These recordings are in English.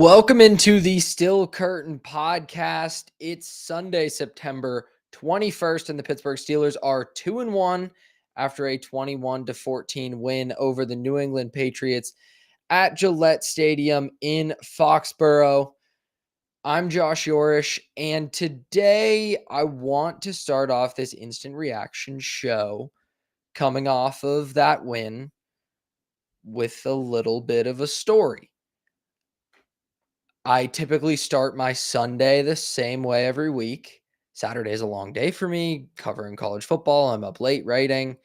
Welcome into the Still Curtain podcast. It's Sunday, September 21st, and the Pittsburgh Steelers are 2-1 after a 21-14 win over the New England Patriots at Gillette Stadium in Foxborough. I'm Josh Yourish, and today I want to start off this instant reaction show coming off of that win with a little bit of a story. I typically start my Sunday the same way every week. Saturday is a long day for me, covering college football. I'm up late writing,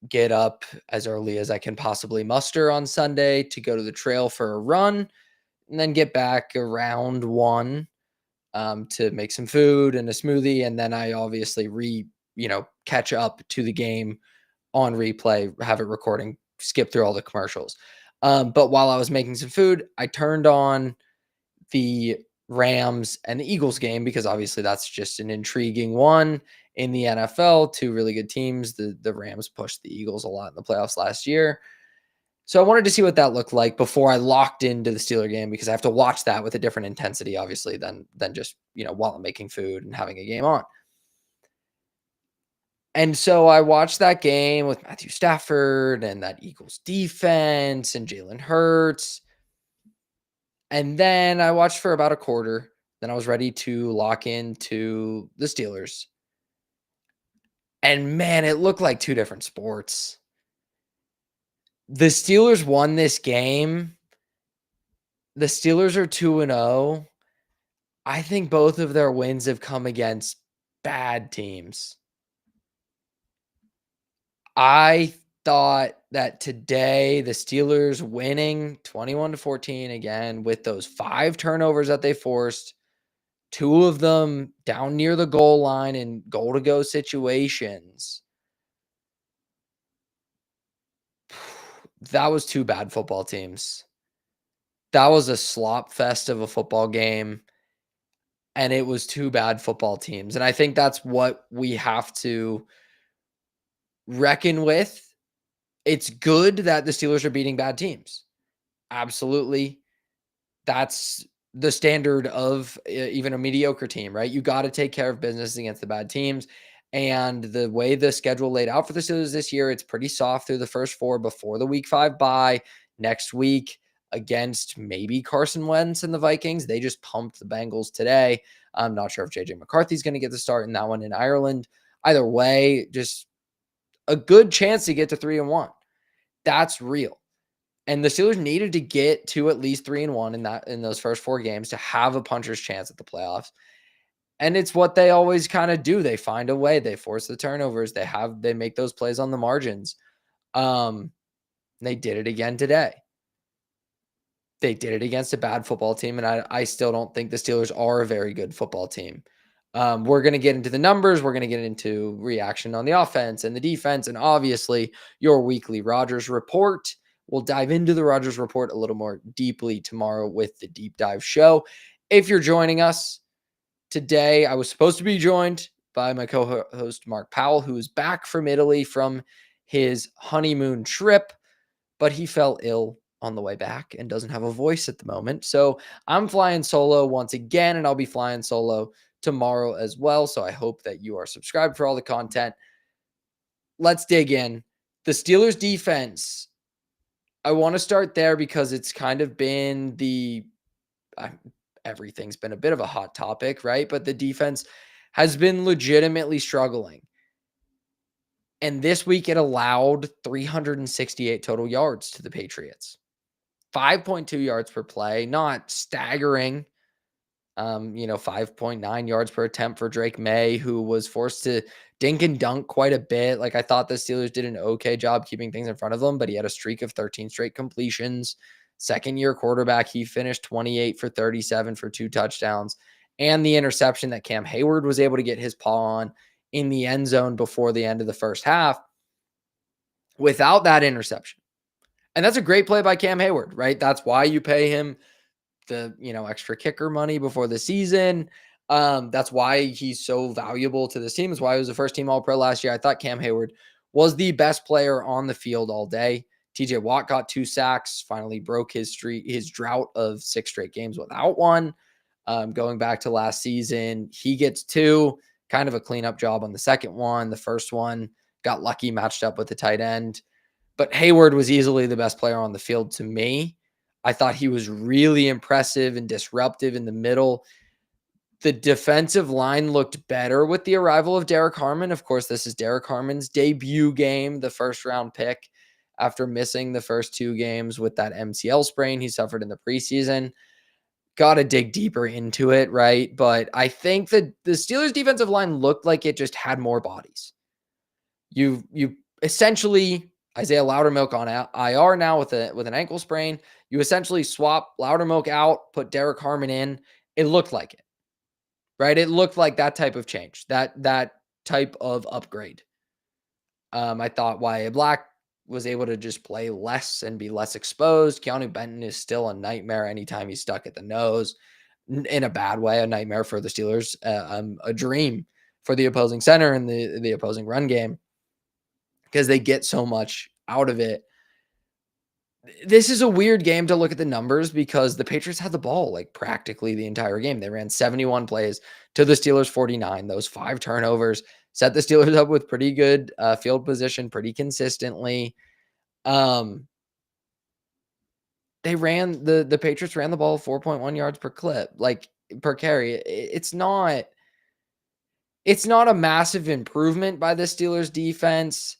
get up as early as I can possibly muster on Sunday to go to the trail for a run, and then get back around 1 to make some food and a smoothie. And then I obviously catch up to the game on replay, have it recording, skip through all the commercials. But while I was making some food, I turned on the Rams and the Eagles game because obviously that's just an intriguing one in the NFL. Two really good teams. The Rams pushed the Eagles a lot in the playoffs last year. So I wanted to see what that looked like before I locked into the Steeler game because I have to watch that with a different intensity, obviously, than just, while I'm making food and having a game on. And so I watched that game with Matthew Stafford and that Eagles defense and Jalen Hurts. And then I watched for about a quarter. Then I was ready to lock into the Steelers. And man, it looked like two different sports. The Steelers won this game. The Steelers are 2-0. I think both of their wins have come against bad teams. I thought that today the Steelers winning 21-14 again with those 5 turnovers that they forced, 2 of them down near the goal line in goal-to-go situations. That was 2 bad football teams. That was a slop fest of a football game, and it was 2 bad football teams. And I think that's what we have to reckon with. It's good that the Steelers are beating bad teams. Absolutely. That's the standard of even a mediocre team, right? You got to take care of business against the bad teams. And the way the schedule laid out for the Steelers this year, it's pretty soft through the first 4 before the week 5 bye. Next week against maybe Carson Wentz and the Vikings. They just pumped the Bengals today. I'm not sure if JJ McCarthy's going to get the start in that one in Ireland. Either way, just a good chance to get to 3-1. That's real. And the Steelers needed to get to at least 3-1 in those first 4 games to have a puncher's chance at the playoffs. And it's what they always kind of do. They find a way. They force the turnovers. They make those plays on the margins. They did it again today. They did it against a bad football team, and I still don't think the Steelers are a very good football team. We're going to get into the numbers. We're going to get into reaction on the offense and the defense, and obviously your weekly Rodgers report. We'll dive into the Rodgers report a little more deeply tomorrow with the deep dive show. If you're joining us today, I was supposed to be joined by my co-host Mark Powell, who is back from Italy from his honeymoon trip, but he fell ill on the way back and doesn't have a voice at the moment. So I'm flying solo once again, and I'll be flying solo tomorrow as well. So I hope that you are subscribed for all the content. Let's dig in. The Steelers defense. I want to start there because it's kind of been everything's been a bit of a hot topic, right? But the defense has been legitimately struggling. And this week it allowed 368 total yards to the Patriots. 5.2 yards per play, not staggering. 5.9 yards per attempt for Drake May, who was forced to dink and dunk quite a bit. Like, I thought the Steelers did an okay job keeping things in front of them, but he had a streak of 13 straight completions. Second-year quarterback, he finished 28 for 37 for 2 touchdowns. And the interception that Cam Hayward was able to get his paw on in the end zone before the end of the first half. Without that interception. And that's a great play by Cam Hayward, right? That's why you pay him the extra kicker money before the season. That's why he's so valuable to this team. That's why he was the first team All-Pro last year. I thought Cam Hayward was the best player on the field all day. TJ Watt got 2 sacks, finally broke his drought of 6 straight games without one. Going back to last season, he gets 2, kind of a cleanup job on the second one. The first one got lucky, matched up with the tight end. But Hayward was easily the best player on the field to me. I thought he was really impressive and disruptive in the middle. The defensive line looked better with the arrival of Derek Harmon. Of course, this is Derek Harmon's debut game, the first round pick, after missing the first 2 games with that MCL sprain he suffered in the preseason. Got to dig deeper into it, right? But I think that the Steelers' defensive line looked like it just had more bodies. You essentially, Isaiah Loudermilk on IR now with an ankle sprain. You essentially swap Loudermilk out, put Derek Harmon in. It looked like it, right? It looked like that type of change, that type of upgrade. I thought Y.A. Black was able to just play less and be less exposed. Keanu Benton is still a nightmare anytime he's stuck at the nose, in a bad way, a nightmare for the Steelers, a dream for the opposing center and the opposing run game, because they get so much out of it. This is a weird game to look at the numbers because the Patriots had the ball like practically the entire game. They ran 71 plays to the Steelers 49. Those 5 turnovers set the Steelers up with pretty good field position pretty consistently. The Patriots ran the ball 4.1 yards per clip, like per carry. It's not a massive improvement by the Steelers defense.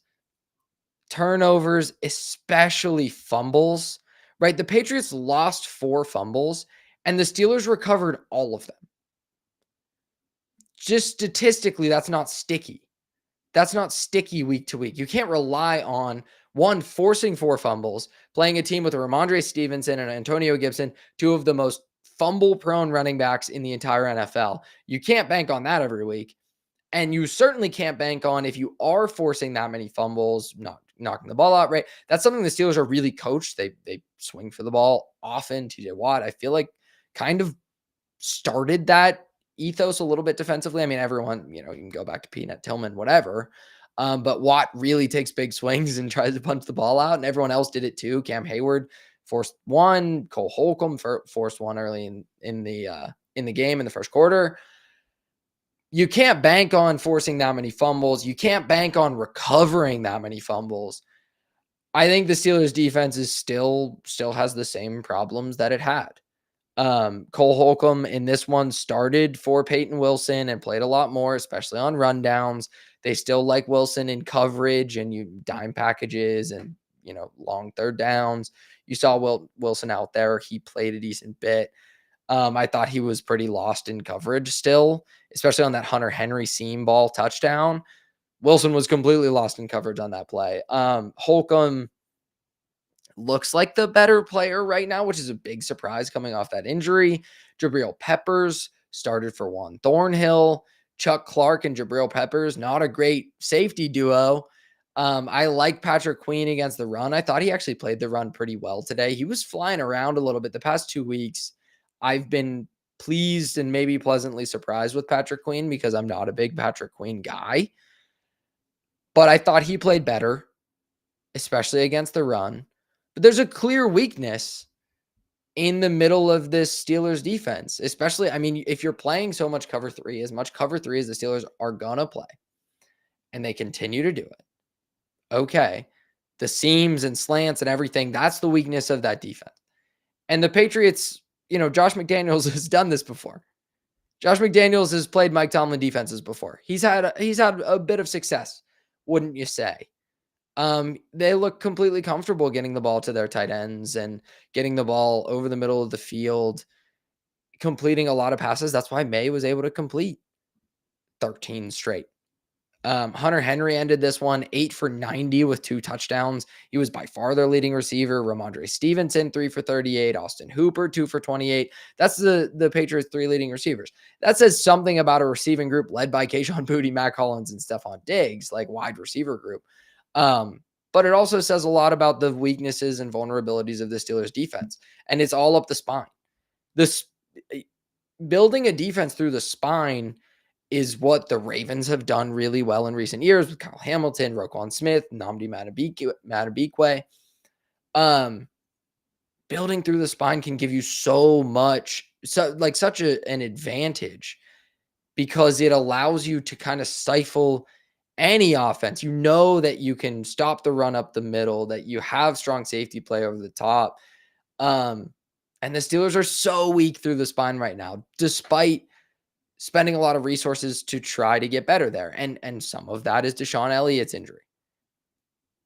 Turnovers, especially fumbles, right? The Patriots lost 4 fumbles and the Steelers recovered all of them. Just statistically, that's not sticky. That's not sticky week to week. You can't rely on one forcing 4 fumbles, playing a team with Ramondre Stevenson and Antonio Gibson, 2 of the most fumble-prone running backs in the entire NFL. You can't bank on that every week. And you certainly can't bank on, if you are forcing that many fumbles, not knocking the ball out, right? That's something the Steelers are really coached. They swing for the ball often. TJ Watt, I feel like, kind of started that ethos a little bit defensively. I mean, everyone, you can go back to Peanut Tillman, whatever. But Watt really takes big swings and tries to punch the ball out, and everyone else did it too. Cam Hayward forced one. Cole Holcomb forced one early in the game in the first quarter. You can't bank on forcing that many fumbles. You can't bank on recovering that many fumbles. I think the Steelers defense is still has the same problems that it had. Cole Holcomb in this one started for Peyton Wilson and played a lot more, especially on rundowns. They still like Wilson in coverage and dime packages and, long third downs. You saw Wilson out there. He played a decent bit. I thought he was pretty lost in coverage still, especially on that Hunter Henry seam ball touchdown. Wilson was completely lost in coverage on that play. Holcomb looks like the better player right now, which is a big surprise coming off that injury. Jabril Peppers started for Juan Thornhill. Chuck Clark and Jabril Peppers, not a great safety duo. I like Patrick Queen against the run. I thought he actually played the run pretty well today. He was flying around a little bit the past 2 weeks. I've been pleased and maybe pleasantly surprised with Patrick Queen because I'm not a big Patrick Queen guy. But I thought he played better, especially against the run. But there's a clear weakness in the middle of this Steelers defense, especially, if you're playing so much cover 3, as much cover 3 as the Steelers are going to play, and they continue to do it. Okay. The seams and slants and everything, that's the weakness of that defense. And the Patriots, Josh McDaniels has done this before. Josh McDaniels has played Mike Tomlin defenses before. He's had a bit of success, wouldn't you say? They look completely comfortable getting the ball to their tight ends and getting the ball over the middle of the field, completing a lot of passes. That's why May was able to complete 13 straight. Hunter Henry ended this one 8 for 90 with 2 touchdowns. He was by far their leading receiver. Ramondre Stevenson, 3 for 38. Austin Hooper, 2 for 28. That's the Patriots' 3 leading receivers. That says something about a receiving group led by Kayshon Boutte, Matt Collins, and Stephon Diggs, like wide receiver group. But it also says a lot about the weaknesses and vulnerabilities of the Steelers defense. And it's all up the spine. Building a defense through the spine is what the Ravens have done really well in recent years with Kyle Hamilton, Roquan Smith, Nnamdi Madubuike. Um, Building through the spine can give you so much, such an advantage because it allows you to kind of stifle any offense. You know that you can stop the run up the middle, that you have strong safety play over the top. Um, and the Steelers are so weak through the spine right now, despite spending a lot of resources to try to get better there. And some of that is Deshaun Elliott's injury.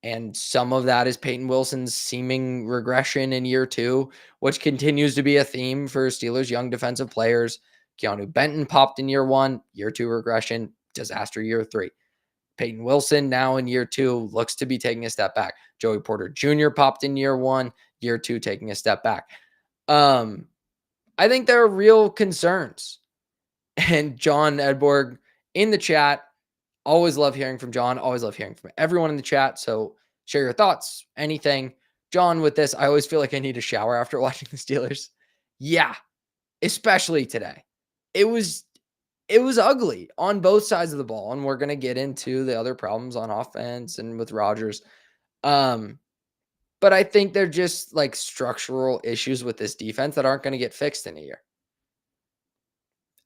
And some of that is Peyton Wilson's seeming regression in year 2, which continues to be a theme for Steelers young defensive players. Keanu Benton popped in year 1, year 2 regression, disaster year 3. Peyton Wilson now in year 2 looks to be taking a step back. Joey Porter Jr. popped in year 1, year 2 taking a step back. I think there are real concerns. And John Edborg in the chat, always love hearing from John, always love hearing from everyone in the chat. So share your thoughts, anything. John, with this, I always feel like I need a shower after watching the Steelers. Yeah, especially today. It was ugly on both sides of the ball, and we're going to get into the other problems on offense and with Rodgers. But I think they're just like structural issues with this defense that aren't going to get fixed in a year.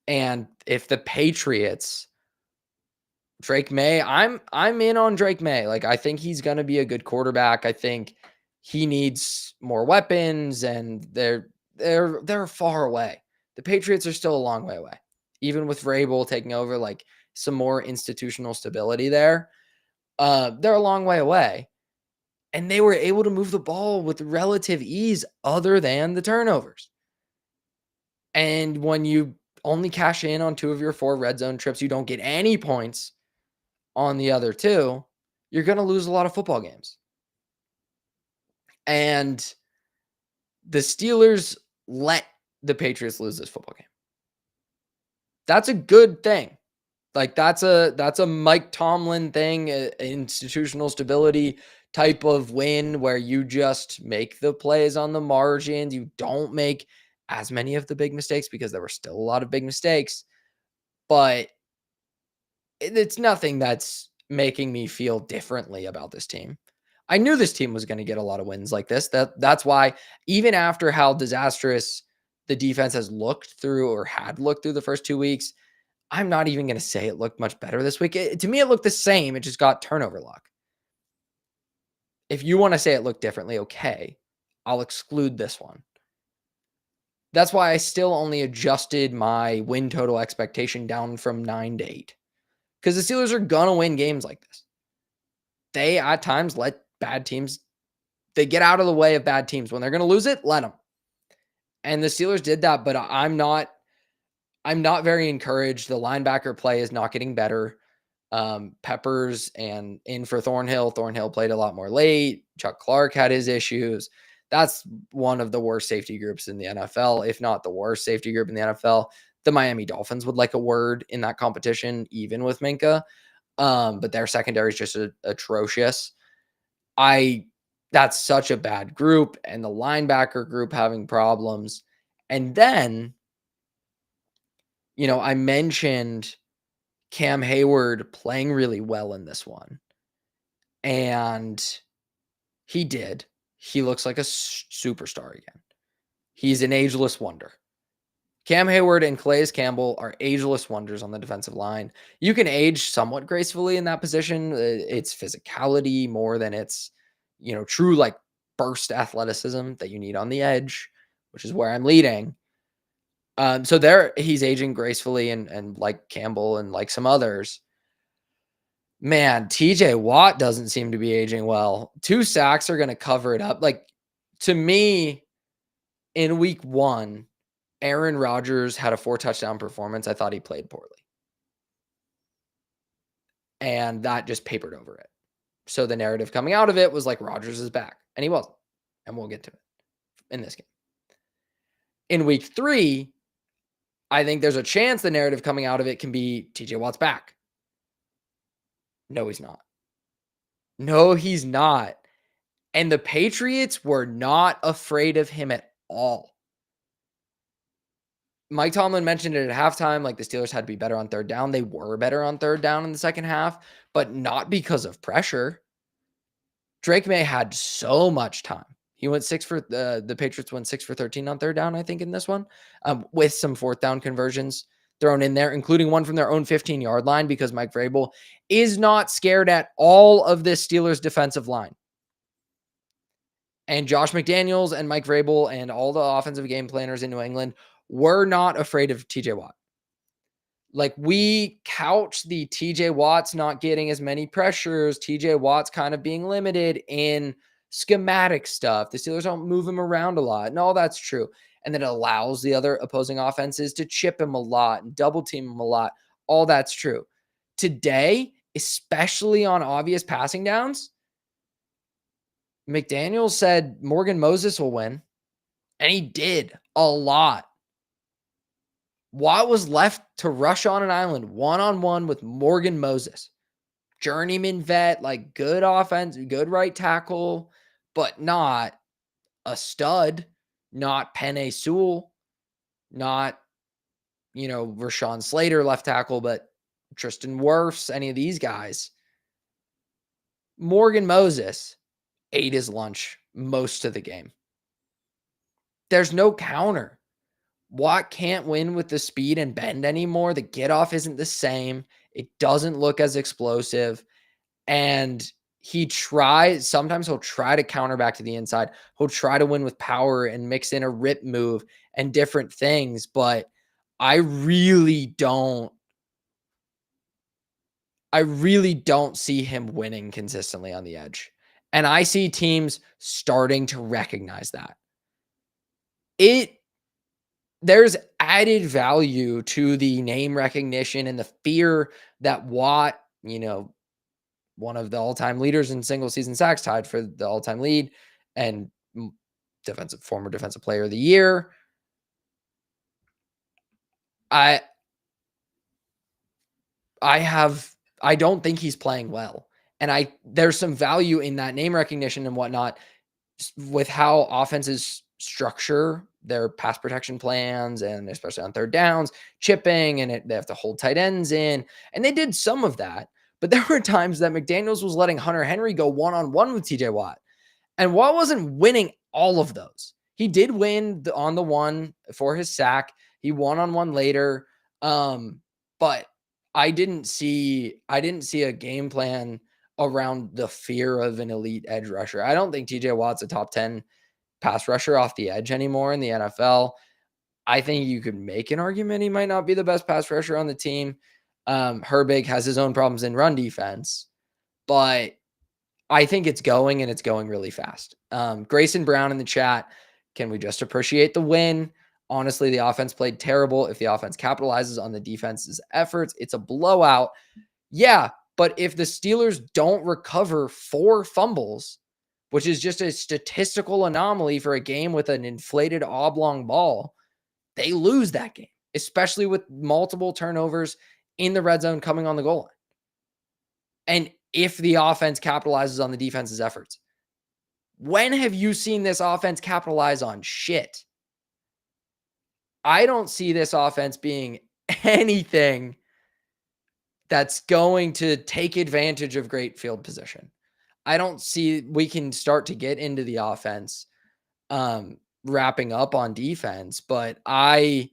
And if the Patriots, Drake May, I'm in on Drake May. Like, I think he's going to be a good quarterback. I think he needs more weapons, and they're far away. The Patriots are still a long way away. Even with Vrabel taking over, like some more institutional stability there, they're a long way away. And they were able to move the ball with relative ease other than the turnovers. And when you only cash in on 2 of your 4 red zone trips, you don't get any points on the other 2, you're going to lose a lot of football games. And the Steelers let the Patriots lose this football game. That's a good thing. Like, that's a Mike Tomlin thing, institutional stability type of win where you just make the plays on the margins. You don't make as many of the big mistakes because there were still a lot of big mistakes, but it's nothing that's making me feel differently about this team. I knew this team was going to get a lot of wins like this. That's why, even after how disastrous the defense has looked through or had looked through the first 2 weeks, I'm not even going to say it looked much better this week. To me, it looked the same. It just got turnover luck. If you want to say it looked differently, okay, I'll exclude this one. That's why I still only adjusted my win total expectation down from 9 to 8. Because the Steelers are going to win games like this. They, at times, let bad teams, they get out of the way of bad teams. When they're going to lose it, let them. And the Steelers did that, but I'm not very encouraged. The linebacker play is not getting better. Peppers and in for Thornhill. Thornhill played a lot more late. Chuck Clark had his issues. That's one of the worst safety groups in the NFL, if not the worst safety group in the NFL. The Miami Dolphins would like a word in that competition, even with Minka. But their secondary is just atrocious. That's such a bad group, and the linebacker group having problems. And then, I mentioned Cam Hayward playing really well in this one. And he did. He looks like a superstar again. He's an ageless wonder. Cam Hayward and Calais Campbell are ageless wonders on the defensive line. You can age somewhat gracefully in that position. It's physicality more than it's, true like burst athleticism that you need on the edge, which is where I'm leading. So there he's aging gracefully and like Campbell and like some others. Man, TJ Watt doesn't seem to be aging well. 2 sacks are going to cover it up. Like, to me, in week 1, Aaron Rodgers had a 4 touchdown performance. I thought he played poorly. And that just papered over it. So the narrative coming out of it was like Rodgers is back. And he wasn't. And we'll get to it in this game. In week 3, I think there's a chance the narrative coming out of it can be TJ Watt's back. No, he's not. No, he's not. And the Patriots were not afraid of him at all. Mike Tomlin mentioned it at halftime, like the Steelers had to be better on 3rd down. They were better on 3rd down in the second half, but not because of pressure. Drake May had so much time. He went the Patriots went 6 for 13 on third down, I think, in this one, with some fourth down conversions thrown in there, including one from their own 15-yard line, because Mike Vrabel is not scared at all of this Steelers defensive line. And Josh McDaniels and Mike Vrabel and all the offensive game planners in New England were not afraid of TJ Watt. Like, we couch the TJ Watt's not getting as many pressures, TJ Watt's kind of being limited in schematic stuff. The Steelers don't move him around a lot. And all that's true. And then it allows the other opposing offenses to chip him a lot and double team him a lot. All that's true. Today, especially on obvious passing downs, McDaniels said Morgan Moses will win. And he did a lot. Watt was left to rush on an island one-on-one with Morgan Moses. Journeyman vet, like good offense, good right tackle, but not a stud, not Penei Sewell, not, Rashawn Slater left tackle, but Tristan Wirfs, any of these guys. Morgan Moses ate his lunch most of the game. There's no counter. Watt can't win with the speed and bend anymore. The get off isn't the same. It doesn't look as explosive. And sometimes he'll try to counter back to the inside. He'll try to win with power and mix in a rip move and different things. But I really don't see him winning consistently on the edge. And I see teams starting to recognize that. There's added value to the name recognition and the fear that Watt, one of the all-time leaders in single season sacks, tied for the all-time lead and former defensive player of the year. I don't think he's playing well. And there's some value in that name recognition and whatnot with how offenses structure their pass protection plans, and especially on third downs, chipping, and they have to hold tight ends in. And they did some of that, but there were times that McDaniels was letting Hunter Henry go one-on-one with TJ Watt. And Watt wasn't winning all of those. He did win on the one for his sack. He one-on-one later. But I didn't see a game plan around the fear of an elite edge rusher. I don't think TJ Watt's a top 10 pass rusher off the edge anymore in the NFL. I think you could make an argument he might not be the best pass rusher on the team. Herbig has his own problems in run defense, but I think it's going really fast. Grayson Brown in the chat, can we just appreciate the win? Honestly, the offense played terrible. If the offense capitalizes on the defense's efforts, it's a blowout. Yeah, but if the Steelers don't recover 4 fumbles, which is just a statistical anomaly for a game with an inflated oblong ball, they lose that game, especially with multiple turnovers in the red zone coming on the goal line. And if the offense capitalizes on the defense's efforts, when have you seen this offense capitalize on shit? I don't see this offense being anything that's going to take advantage of great field position. I don't see we can start to get into the offense wrapping up on defense, but I'm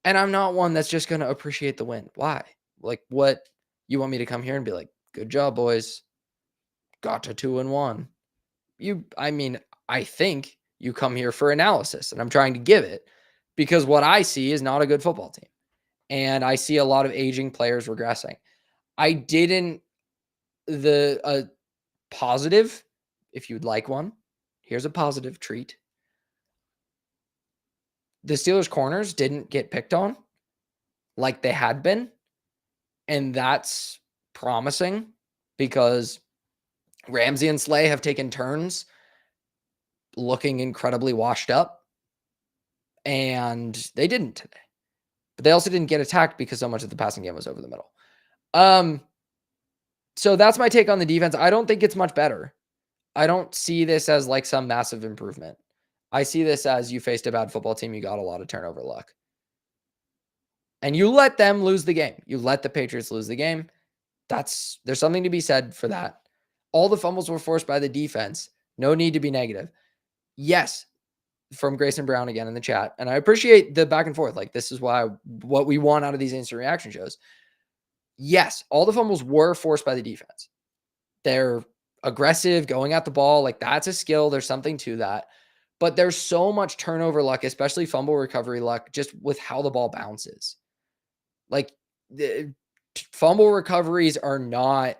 not one that's just going to appreciate the win. Why? Like, what, you want me to come here and be like, good job, boys, got to 2-1. I think you come here for analysis, and I'm trying to give it, because what I see is not a good football team. And I see a lot of aging players regressing. Positive, if you'd like one, here's a positive treat. The Steelers corners didn't get picked on like they had been. And that's promising, because Ramsey and Slay have taken turns looking incredibly washed up, and they didn't today. But they also didn't get attacked because so much of the passing game was over the middle. So that's my take on the defense. I don't think it's much better. I don't see this as like some massive improvement. I see this as, you faced a bad football team, you got a lot of turnover luck. And you let them lose the game. You let the Patriots lose the game. There's something to be said for that. All the fumbles were forced by the defense. No need to be negative. Yes, from Grayson Brown again in the chat. And I appreciate the back and forth. Like, this is what we want out of these instant reaction shows. Yes, all the fumbles were forced by the defense. They're aggressive, going at the ball. Like, that's a skill. There's something to that. But there's so much turnover luck, especially fumble recovery luck, just with how the ball bounces. Like, the fumble recoveries are not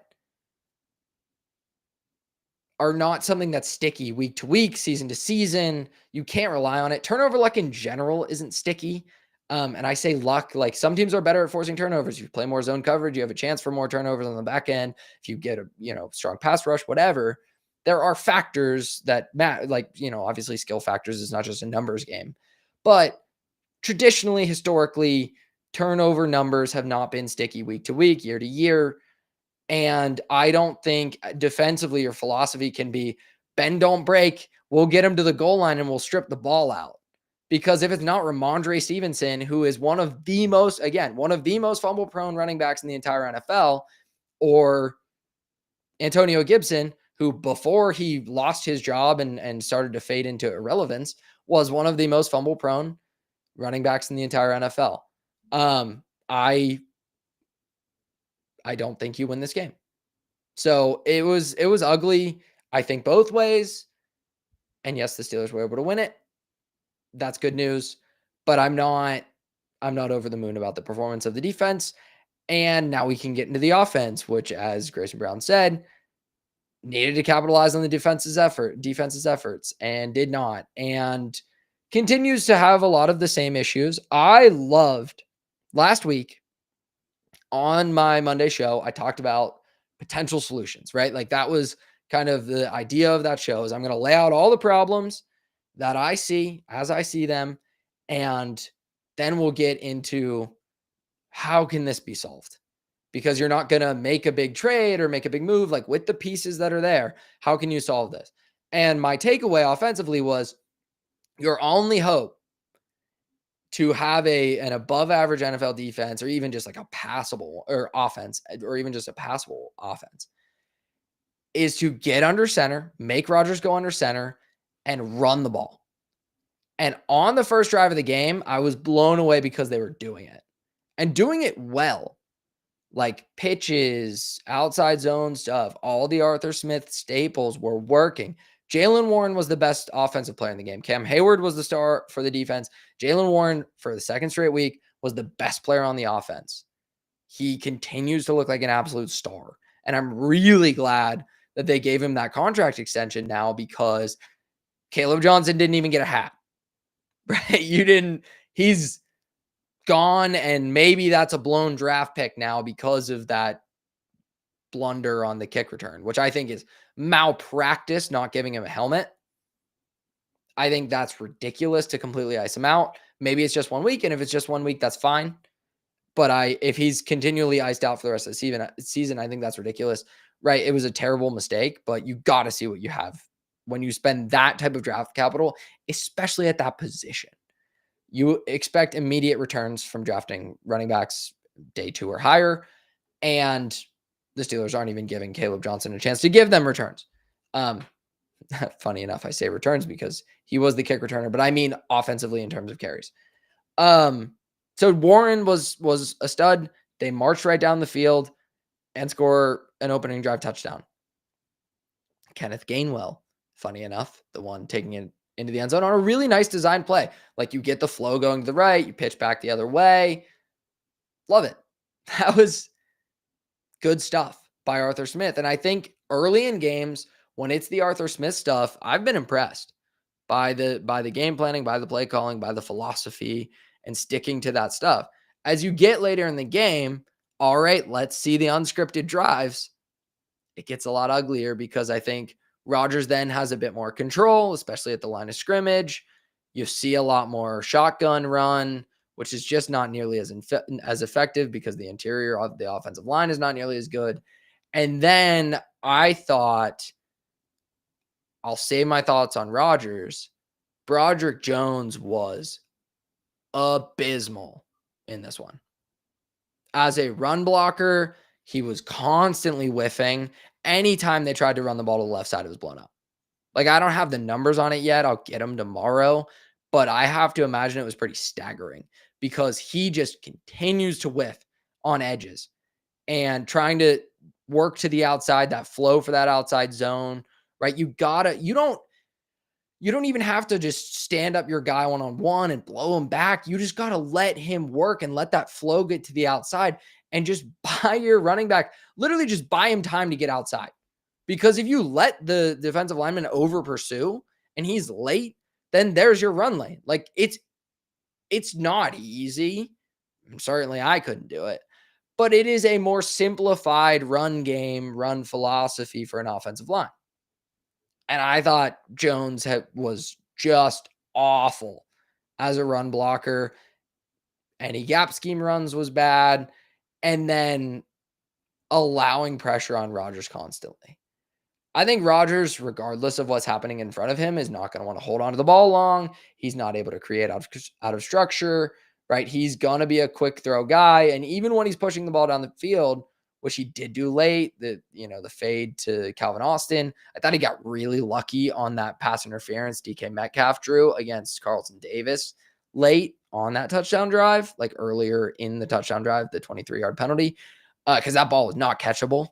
something that's sticky week to week, season to season. You can't rely on it. Turnover luck in general isn't sticky. And I say luck, like some teams are better at forcing turnovers. If you play more zone coverage, you have a chance for more turnovers on the back end. If you get a, strong pass rush, whatever, there are factors that matter. Like, obviously skill factors is not just a numbers game, but traditionally, historically, turnover numbers have not been sticky week to week, year to year. And I don't think defensively your philosophy can be bend, don't break. We'll get him to the goal line and we'll strip the ball out. Because if it's not Ramondre Stevenson, who is one of the most fumble prone running backs in the entire NFL, or Antonio Gibson, who before he lost his job and started to fade into irrelevance, was one of the most fumble prone running backs in the entire NFL. I don't think you win this game. So it was ugly, I think, both ways. And yes, the Steelers were able to win it. That's good news. But I'm not over the moon about the performance of the defense. And now we can get into the offense, which, as Grayson Brown said, needed to capitalize on the defense's efforts, and did not. And continues to have a lot of the same issues. I loved last week on my Monday show, I talked about potential solutions, right? Like, that was kind of the idea of that show, is I'm going to lay out all the problems that I see as I see them. And then we'll get into how can this be solved? Because you're not going to make a big trade or make a big move, like with the pieces that are there. How can you solve this? And my takeaway offensively was your only hope to have an above average NFL defense, or even just like a passable or offense, or even just a passable offense, is to get under center, make Rodgers go under center, and run the ball. And on the first drive of the game, I was blown away because they were doing it, and doing it well. Like pitches, outside zone stuff, all the Arthur Smith staples were working. Jaylen Warren was the best offensive player in the game. Cam Hayward was the star for the defense. Jaylen Warren, for the second straight week, was the best player on the offense. He continues to look like an absolute star. And I'm really glad that they gave him that contract extension now, because Caleb Johnson didn't even get a hat. Right? He's gone, and maybe that's a blown draft pick now because of that blunder on the kick return, which I think is malpractice, not giving him a helmet. I think that's ridiculous to completely ice him out. Maybe it's just 1 week, and if it's just 1 week, that's fine. But if he's continually iced out for the rest of the season, I think that's ridiculous. Right? It was a terrible mistake, but you got to see what you have when you spend that type of draft capital, especially at that position. You expect immediate returns from drafting running backs day 2 or higher, and the Steelers aren't even giving Caleb Johnson a chance to give them returns. Funny enough, I say returns because he was the kick returner, but I mean offensively in terms of carries. So Warren was a stud. They marched right down the field and score an opening drive touchdown. Kenneth Gainwell, funny enough, the one taking it into the end zone on a really nice design play. Like, you get the flow going to the right, you pitch back the other way. Love it. That was good stuff by Arthur Smith. And I think early in games, when it's the Arthur Smith stuff, I've been impressed by the game planning, by the play calling, by the philosophy, and sticking to that stuff. As you get later in the game, all right, let's see the unscripted drives. It gets a lot uglier, because I think Rodgers then has a bit more control, especially at the line of scrimmage. You see a lot more shotgun run, which is just not nearly as effective, because the interior of the offensive line is not nearly as good. And then I thought, I'll save my thoughts on Rodgers. Broderick Jones was abysmal in this one. As a run blocker, he was constantly whiffing. Anytime they tried to run the ball to the left side, it was blown up. Like, I don't have the numbers on it yet. I'll get them tomorrow, but I have to imagine it was pretty staggering because he just continues to whiff on edges and trying to work to the outside, that flow for that outside zone, right? You don't even have to just stand up your guy one on one and blow him back. You just got to let him work and let that flow get to the outside and just buy your running back, literally just buy him time to get outside. Because if you let the defensive lineman over pursue and he's late, then there's your run lane. Like it's not easy. Certainly I couldn't do it, but it is a more simplified run game, run philosophy for an offensive line. And I thought Jones was just awful as a run blocker. Any gap scheme runs was bad. And then allowing pressure on Rodgers constantly. I think Rodgers, regardless of what's happening in front of him, is not going to want to hold on to the ball long. He's not able to create out of structure, right? He's going to be a quick throw guy. And even when he's pushing the ball down the field, which he did do late, the fade to Calvin Austin, I thought he got really lucky on that pass interference DK Metcalf drew against Carlton Davis late on that touchdown drive, like earlier in the touchdown drive, the 23-yard penalty, because that ball was not catchable.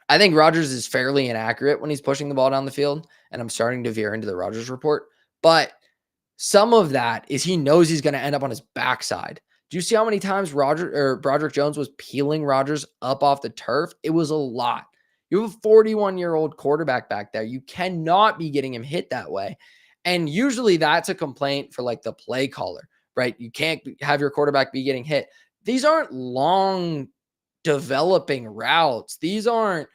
I think Rodgers is fairly inaccurate when he's pushing the ball down the field, and I'm starting to veer into the Rodgers report. But some of that is he knows he's going to end up on his backside. Do you see how many times Broderick Jones was peeling Rodgers up off the turf? It was a lot. You have a 41-year-old quarterback back there. You cannot be getting him hit that way. And usually that's a complaint for like the play caller, right? You can't have your quarterback be getting hit. These aren't long developing routes. These aren't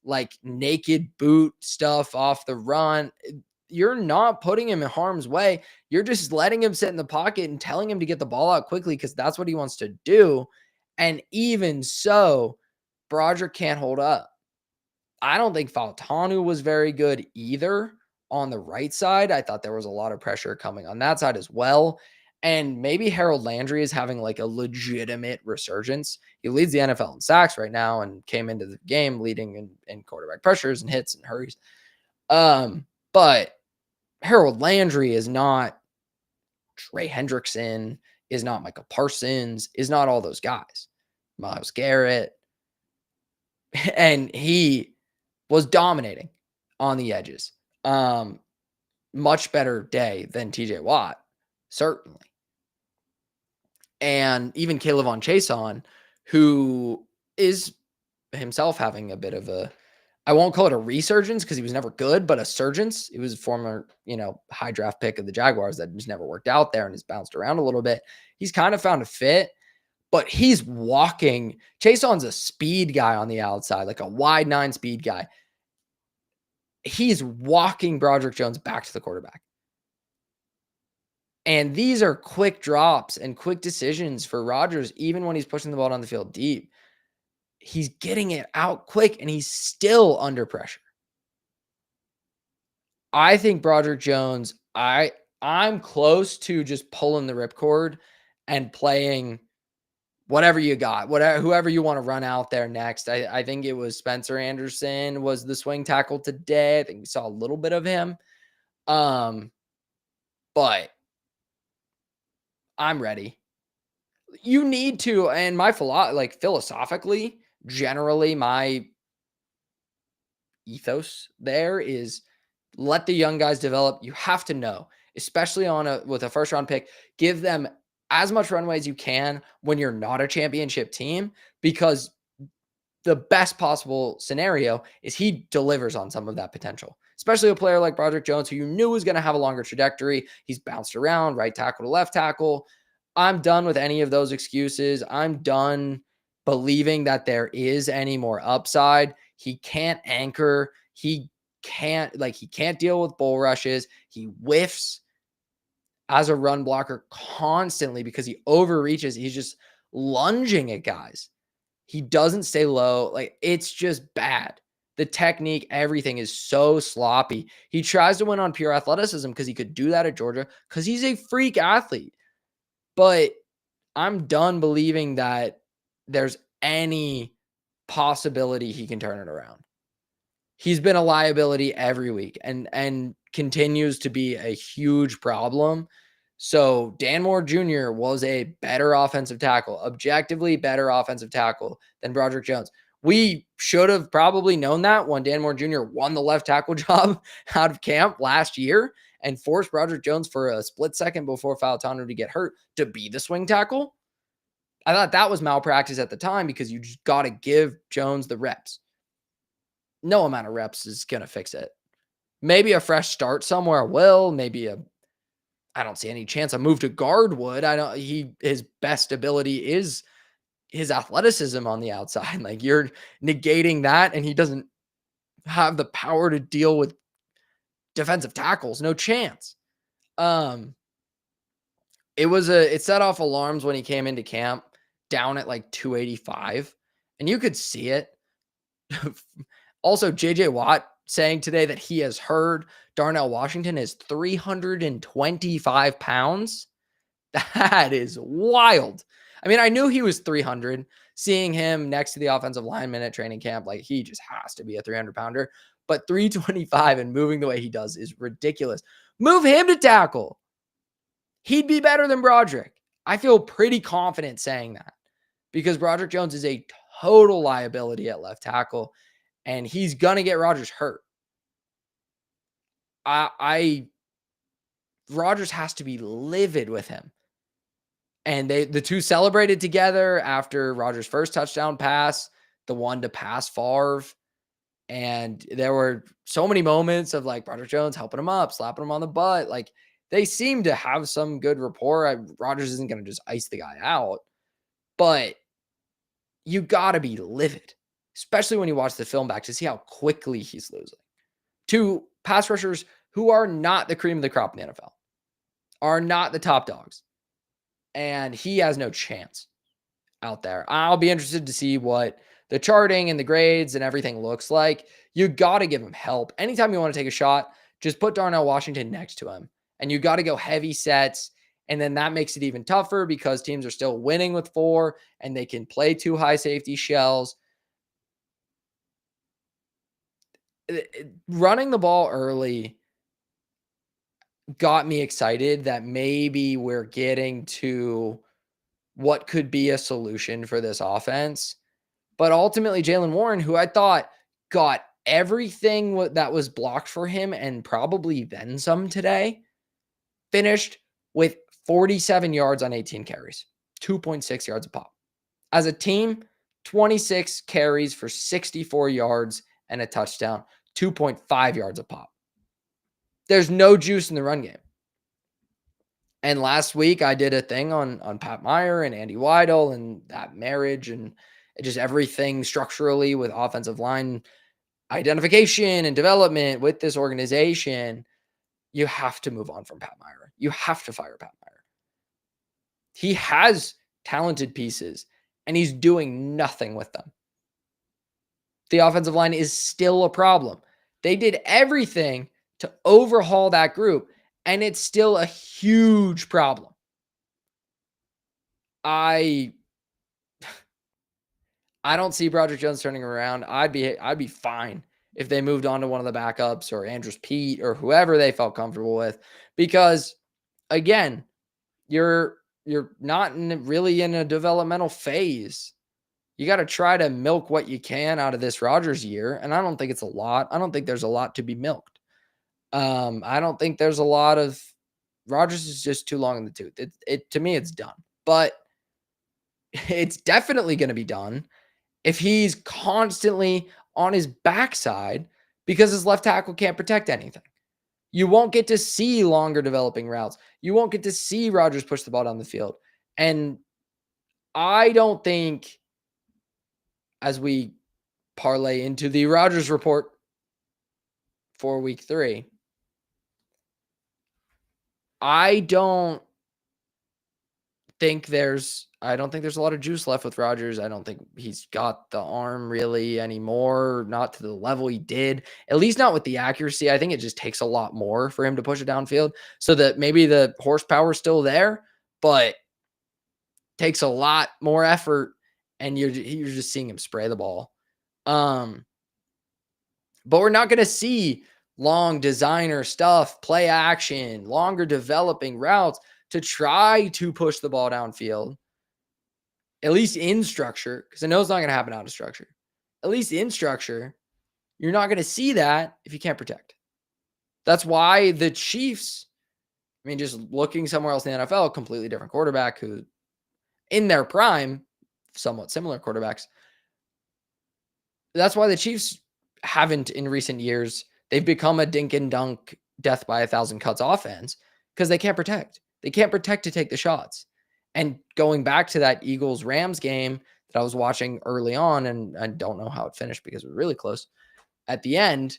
like naked boot stuff off the run. You're not putting him in harm's way. You're just letting him sit in the pocket and telling him to get the ball out quickly because that's what he wants to do. And even so, Broderick can't hold up. I don't think Fautanu was very good either on the right side. I thought there was a lot of pressure coming on that side as well. And maybe Harold Landry is having like a legitimate resurgence. He leads the NFL in sacks right now and came into the game leading in quarterback pressures and hits and hurries. But Harold Landry is not Trey Hendrickson, is not Michael Parsons, is not all those guys. Myles Garrett. And he was dominating on the edges. Much better day than TJ Watt, certainly. And even Caleb Chason, who is himself having a bit of a, I won't call it a resurgence because he was never good, but a surgence. He was a former, high draft pick of the Jaguars that just never worked out there and has bounced around a little bit. He's kind of found a fit, but he's walking. Chason's a speed guy on the outside, like a wide 9 speed guy. He's walking Broderick Jones back to the quarterback. And these are quick drops and quick decisions for Rodgers, even when he's pushing the ball down the field deep. He's getting it out quick, and he's still under pressure. I think Broderick Jones, I'm close to just pulling the ripcord and playing whatever you got, whoever you want to run out there next. I think it was Spencer Anderson was the swing tackle today. I think we saw a little bit of him. But I'm ready. You need to, and philosophically, generally, my ethos there is let the young guys develop. You have to know, especially with a first round pick, give them as much runway as you can when you're not a championship team, because the best possible scenario is he delivers on some of that potential, especially a player like Broderick Jones, who you knew was going to have a longer trajectory. He's bounced around right tackle to left tackle. I'm done with any of those excuses. I'm done believing that there is any more upside. He can't anchor. He can't deal with bull rushes. He whiffs as a run blocker constantly because he overreaches. He's just lunging at guys. He doesn't stay low. Like, it's just bad. The technique, everything is so sloppy. He tries to win on pure athleticism because he could do that at Georgia because he's a freak athlete. But I'm done believing that there's any possibility he can turn it around. He's been a liability every week and continues to be a huge problem. So Dan Moore Jr. was a better offensive tackle, objectively better offensive tackle than Broderick Jones. We should have probably known that when Dan Moore Jr. won the left tackle job out of camp last year and forced Broderick Jones for a split second before Fautanu to get hurt to be the swing tackle. I thought that was malpractice at the time because you just got to give Jones the reps. No amount of reps is going to fix it. Maybe a fresh start somewhere will. I don't see any chance a move to guard would. His best ability is his athleticism on the outside. Like, you're negating that, and he doesn't have the power to deal with defensive tackles. No chance. It set off alarms when he came into camp down at like 285, and you could see it. Also, JJ Watt saying today that he has heard Darnell Washington is 325 pounds. That is wild. I mean, I knew he was 300. Seeing him next to the offensive lineman at training camp, like, he just has to be a 300 pounder. But 325 and moving the way he does is ridiculous. Move him to tackle. He'd be better than Broderick. I feel pretty confident saying that because Broderick Jones is a total liability at left tackle, and he's going to get Rodgers hurt. Rodgers has to be livid with him. And the two celebrated together after Rodgers' first touchdown pass, the one to pass Favre. And there were so many moments of like Broderick Jones helping him up, slapping him on the butt. Like, they seem to have some good rapport. Rodgers isn't going to just ice the guy out, but you got to be livid, especially when you watch the film back to see how quickly he's losing to pass rushers who are not the cream of the crop in the NFL, are not the top dogs. And he has no chance out there. I'll be interested to see what the charting and the grades and everything looks like. You got to give him help. Anytime you want to take a shot, just put Darnell Washington next to him. And you got to go heavy sets. And then that makes it even tougher because teams are still winning with 4 and they can play 2 high safety shells. Running the ball early got me excited that maybe we're getting to what could be a solution for this offense. But ultimately, Jaylen Warren, who I thought got everything that was blocked for him and probably then some today, finished with 47 yards on 18 carries, 2.6 yards a pop. As a team, 26 carries for 64 yards and a touchdown, 2.5 yards a pop. There's no juice in the run game. And last week, I did a thing on Pat Meyer and Andy Weidel and that marriage and just everything structurally with offensive line identification and development with this organization. You have to move on from Pat Meyer. You have to fire Pat Meyer. He has talented pieces, and he's doing nothing with them. The offensive line is still a problem. They did everything to overhaul that group, and it's still a huge problem. I don't see Broderick Jones turning around. I'd be fine if they moved on to one of the backups or Andrews Pete or whoever they felt comfortable with, because again, you're not really in a developmental phase. You got to try to milk what you can out of this Rodgers year, and I don't think it's a lot. I don't think there's a lot to be milked. I don't think there's a lot of Rodgers is just too long in the tooth. To me, it's done, but it's definitely going to be done if he's constantly on his backside because his left tackle can't protect anything. You won't get to see longer developing routes. You won't get to see Rodgers push the ball down the field. And I don't think, as we parlay into the Rodgers report for week 3, I don't think there's a lot of juice left with Rodgers. I don't think he's got the arm really anymore, not to the level he did, at least not with the accuracy. I think it just takes a lot more for him to push it downfield, so that maybe the horsepower is still there, but takes a lot more effort, and you're just seeing him spray the ball. But we're not going to see long designer stuff, play action, longer developing routes to try to push the ball downfield, at least in structure, because I know it's not going to happen out of structure. At least in structure, you're not going to see that if you can't protect. That's why the Chiefs, I mean, just looking somewhere else in the NFL, completely different quarterback who, in their prime, somewhat similar quarterbacks. That's why the Chiefs haven't in recent years. They've become a dink and dunk, death by 1,000 cuts offense because they can't protect. They can't protect to take the shots. And going back to that Eagles-Rams game that I was watching early on, and I don't know how it finished because it was really close. At the end,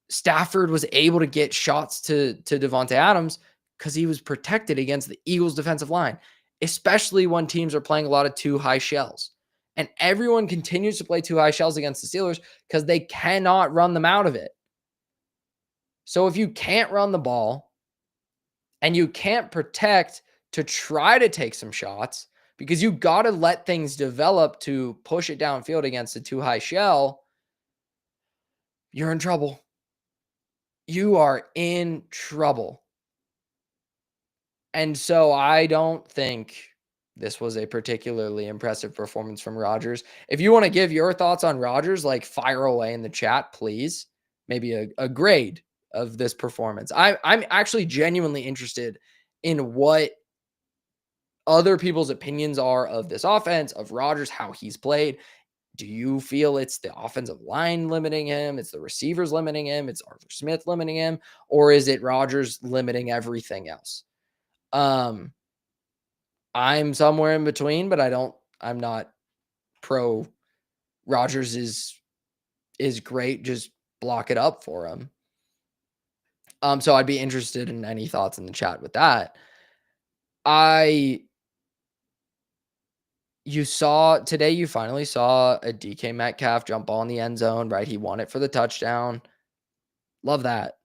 Stafford was able to get shots to Devontae Adams because he was protected against the Eagles' defensive line, especially when teams are playing a lot of too high shells. And everyone continues to play too high shells against the Steelers because they cannot run them out of it. So if you can't run the ball and you can't protect to try to take some shots, because you got to let things develop to push it downfield against a too high shell, you're in trouble. You are in trouble. And so I don't think this was a particularly impressive performance from Rodgers. If you want to give your thoughts on Rodgers, like fire away in the chat, please. Maybe a grade of this performance. I'm actually genuinely interested in what other people's opinions are of this offense, of Rodgers, how he's played. Do you feel it's the offensive line limiting him? It's the receivers limiting him? It's Arthur Smith limiting him? Or is it Rodgers limiting everything else? I'm somewhere in between, but I'm not pro Rodgers is great. Just block it up for him. So I'd be interested in any thoughts in the chat with that. You finally saw a DK Metcalf jump ball in the end zone, right? He won it for the touchdown. Love that.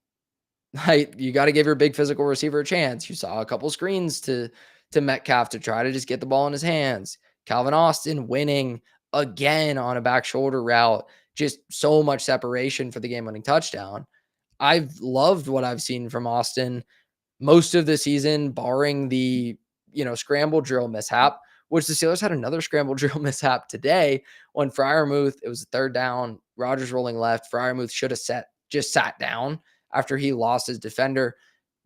Like, you got to give your big physical receiver a chance. You saw a couple screens to Metcalf to try to just get the ball in his hands. Calvin Austin winning again on a back shoulder route. Just so much separation for the game-winning touchdown. I've loved what I've seen from Austin most of the season, barring the, scramble drill mishap, which the Steelers had another scramble drill mishap today when Freiermuth, it was a third down, Rodgers rolling left. Freiermuth should have sat down after he lost his defender,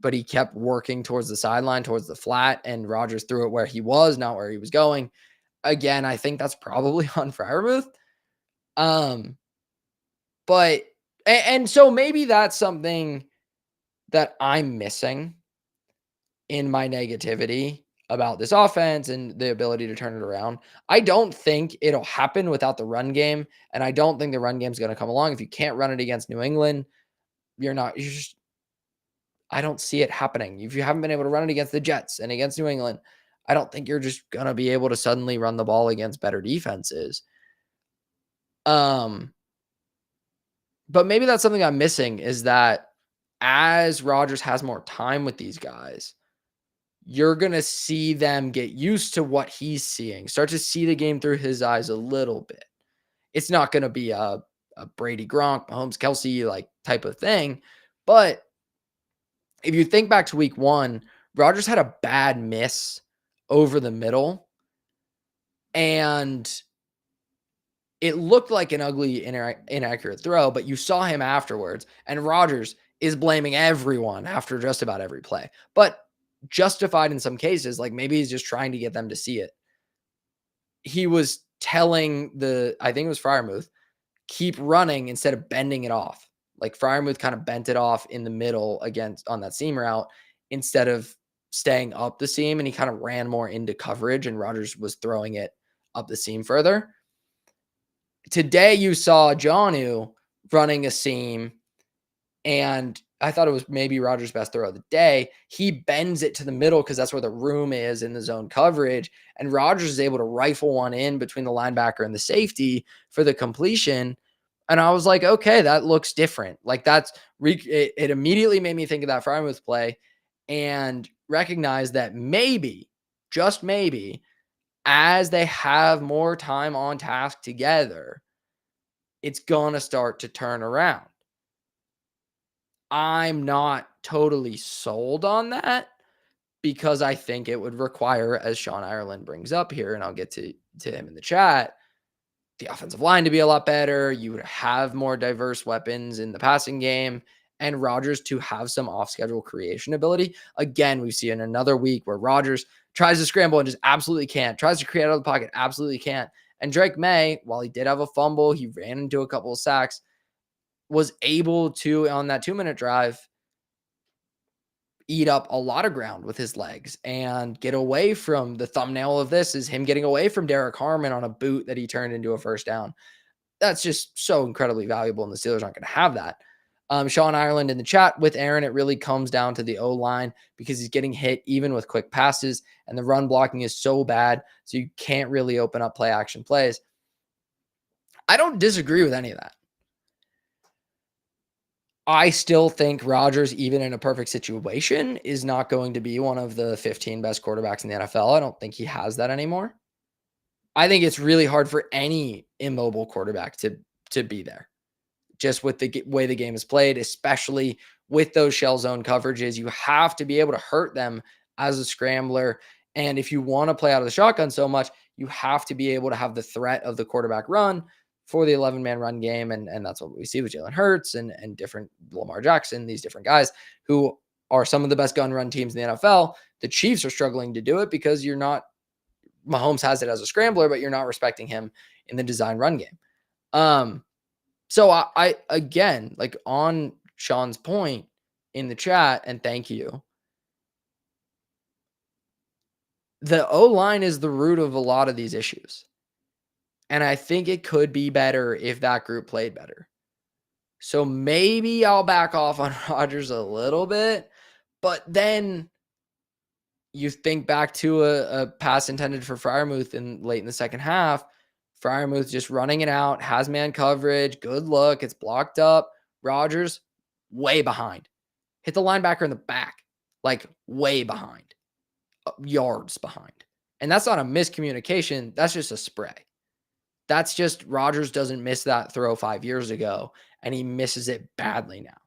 but he kept working towards the sideline, towards the flat, and Rodgers threw it where he was, not where he was going. Again, I think that's probably on Freiermuth. So maybe that's something that I'm missing in my negativity about this offense and the ability to turn it around. I don't think it'll happen without the run game, and I don't think the run game is going to come along. If you can't run it against New England, I don't see it happening. If you haven't been able to run it against the Jets and against New England, I don't think you're just going to be able to suddenly run the ball against better defenses. But maybe that's something I'm missing, is that as Rodgers has more time with these guys, you're going to see them get used to what he's seeing, start to see the game through his eyes a little bit. It's not going to be a Brady Gronk, Mahomes, Kelsey like type of thing. But if you think back to week 1, Rodgers had a bad miss over the middle, and it looked like an ugly, inaccurate throw, but you saw him afterwards, and Rodgers is blaming everyone after just about every play. But justified in some cases, like maybe he's just trying to get them to see it. He was telling I think it was Freiermuth, keep running instead of bending it off. Like Freiermuth kind of bent it off in the middle on that seam route instead of staying up the seam, and he kind of ran more into coverage, and Rodgers was throwing it up the seam further. Today you saw Jonnu running a seam, and I thought it was maybe Rodgers' best throw of the day. He bends it to the middle because that's where the room is in the zone coverage, and Rodgers is able to rifle one in between the linebacker and the safety for the completion. And I was like, okay, that looks different. Like it immediately made me think of that Freiermuth play and recognize that maybe, just maybe, as they have more time on task together, it's going to start to turn around. I'm not totally sold on that because I think it would require, as Sean Ireland brings up here, and I'll get to him in the chat, the offensive line to be a lot better. You would have more diverse weapons in the passing game, and Rodgers to have some off-schedule creation ability. Again, we see in another week where Rodgers tries to scramble and just absolutely can't, tries to create out of the pocket, absolutely can't. And Drake May, while he did have a fumble, he ran into a couple of sacks, was able to, on that 2-minute drive, eat up a lot of ground with his legs and get away from the thumbnail of this is him getting away from Derek Harmon on a boot that he turned into a first down. That's just so incredibly valuable, and the Steelers aren't going to have that. Sean Ireland in the chat with Aaron, it really comes down to the O-line because he's getting hit even with quick passes, and the run blocking is so bad, so you can't really open up play action plays. I don't disagree with any of that. I still think Rodgers, even in a perfect situation, is not going to be one of the 15 best quarterbacks in the NFL. I don't think he has that anymore. I think it's really hard for any immobile quarterback to be there, just with the way the game is played, especially with those shell zone coverages. You have to be able to hurt them as a scrambler. And if you want to play out of the shotgun so much, you have to be able to have the threat of the quarterback run for the 11-man run game. And that's what we see with Jalen Hurts and different Lamar Jackson, these different guys who are some of the best gun run teams in the NFL. The Chiefs are struggling to do it because Mahomes has it as a scrambler, but you're not respecting him in the design run game. So I again, like on Sean's point in the chat, and thank you, the O-line is the root of a lot of these issues. And I think it could be better if that group played better. So maybe I'll back off on Rodgers a little bit, but then you think back to a pass intended for Freiermuth late in the second half. Freiermuth just running it out, has man coverage, good look, it's blocked up. Rodgers way behind. Hit the linebacker in the back, like way behind, yards behind. And that's not a miscommunication. That's just a spray. That's just Rodgers doesn't miss that throw 5 years ago, and he misses it badly now.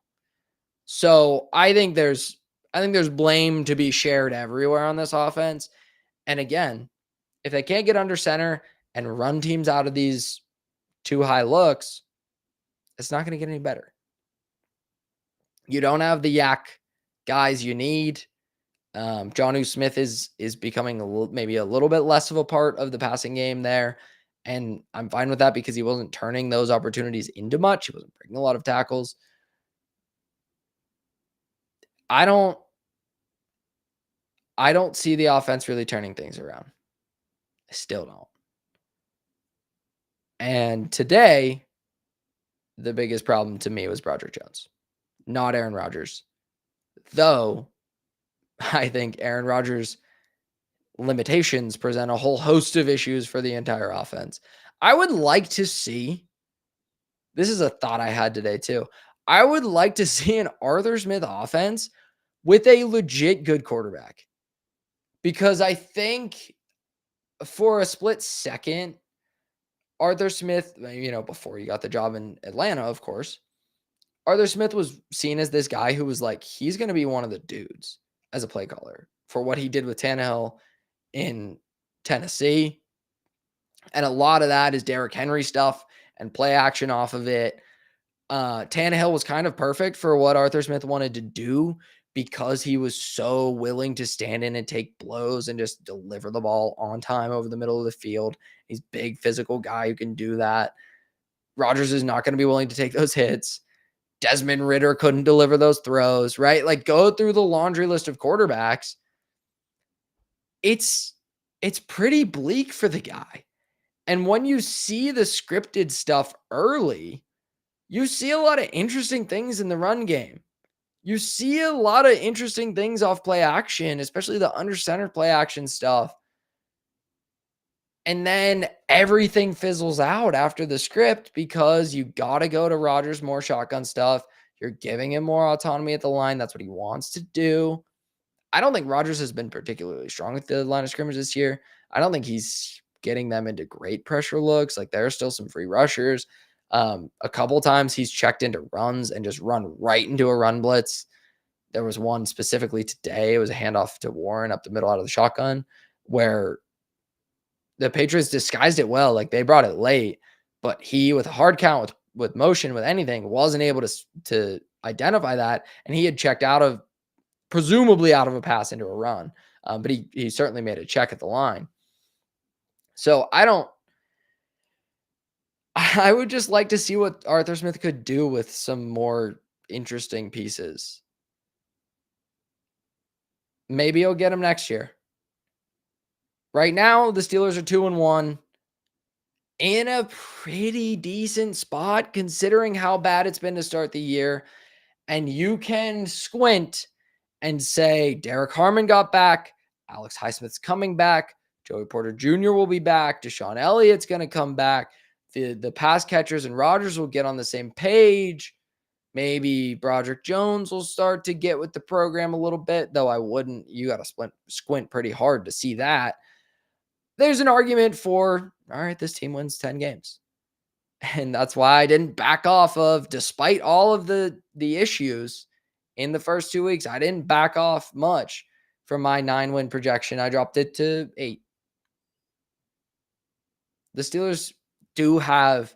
So I think there's blame to be shared everywhere on this offense. And again, if they can't get under center and run teams out of these too high looks, it's not going to get any better. You don't have the yak guys you need. Jonnu Smith is becoming maybe a little bit less of a part of the passing game there. And I'm fine with that because he wasn't turning those opportunities into much. He wasn't breaking a lot of tackles. I don't see the offense really turning things around. I still don't. And today, the biggest problem to me was Broderick Jones, not Aaron Rodgers. Though, I think Aaron Rodgers' limitations present a whole host of issues for the entire offense. I would like to see, this is a thought I had today too. I would like to see an Arthur Smith offense with a legit good quarterback. Because I think for a split second, Arthur Smith, before he got the job in Atlanta, of course, Arthur Smith was seen as this guy who was like, he's going to be one of the dudes as a play caller for what he did with Tannehill in Tennessee. And a lot of that is Derrick Henry stuff and play action off of it. Tannehill was kind of perfect for what Arthur Smith wanted to do because he was so willing to stand in and take blows and just deliver the ball on time over the middle of the field. He's a big physical guy who can do that. Rodgers is not going to be willing to take those hits. Desmond Ridder couldn't deliver those throws, right? Like, go through the laundry list of quarterbacks. It's pretty bleak for the guy. And when you see the scripted stuff early, you see a lot of interesting things in the run game. You see a lot of interesting things off play action, especially the under center play action stuff. And then everything fizzles out after the script because you got to go to Rodgers more shotgun stuff. You're giving him more autonomy at the line. That's what he wants to do. I don't think Rodgers has been particularly strong with the line of scrimmage this year. I don't think he's getting them into great pressure looks. Like, there are still some free rushers. A couple times he's checked into runs and just run right into a run blitz. There was one specifically today. It was a handoff to Warren up the middle out of the shotgun where the Patriots disguised it well. Like they brought it late, but he, with a hard count, with motion, with anything, wasn't able to identify that. And he had checked out of, presumably out of a pass into a run. But he certainly made a check at the line. So I would just like to see what Arthur Smith could do with some more interesting pieces. Maybe he'll get him next year. Right now, the Steelers are 2-1 in a pretty decent spot considering how bad it's been to start the year. And you can squint and say Derek Harmon got back, Alex Highsmith's coming back, Joey Porter Jr. will be back, Deshaun Elliott's going to come back. The pass catchers and Rodgers will get on the same page. Maybe Broderick Jones will start to get with the program a little bit, though you got to squint pretty hard to see that. There's an argument for, all right, this team wins 10 games. And that's why I didn't back off of, despite all of the issues in the first 2 weeks, I didn't back off much from my 9-win projection. I dropped it to 8. The Steelers do have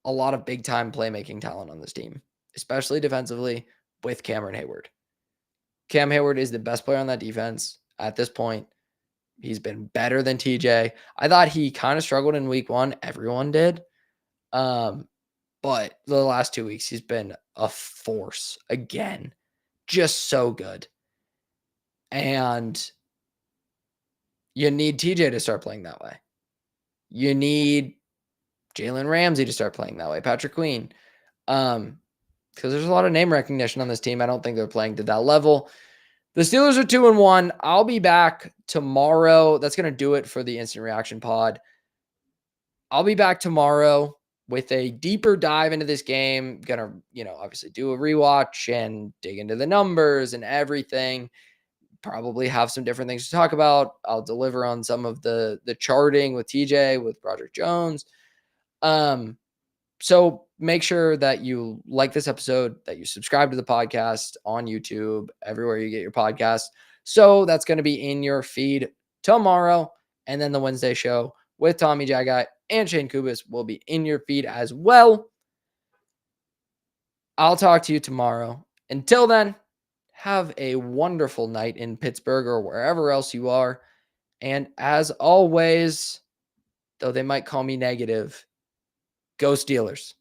a lot of big-time playmaking talent on this team, especially defensively with Cameron Hayward. Cam Hayward is the best player on that defense at this point. He's been better than TJ. I thought he kind of struggled in week 1. Everyone did. But the last 2 weeks, he's been a force again. Just so good. And you need TJ to start playing that way. You need Jalen Ramsey to start playing that way. Patrick Queen. Because there's a lot of name recognition on this team. I don't think they're playing to that level. The Steelers are 2-1. I'll be back tomorrow. That's going to do it for the Instant Reaction Pod. I'll be back tomorrow with a deeper dive into this game. Gonna, obviously do a rewatch and dig into the numbers and everything. Probably have some different things to talk about. I'll deliver on some of the charting with TJ, with Broderick Jones. So make sure that you like this episode, that you subscribe to the podcast on YouTube, everywhere you get your podcast. So that's going to be in your feed tomorrow. And then the Wednesday show with Tommy Jagai and Shane Kubis will be in your feed as well. I'll talk to you tomorrow. Until then, have a wonderful night in Pittsburgh or wherever else you are. And as always, though they might call me negative, go Steelers.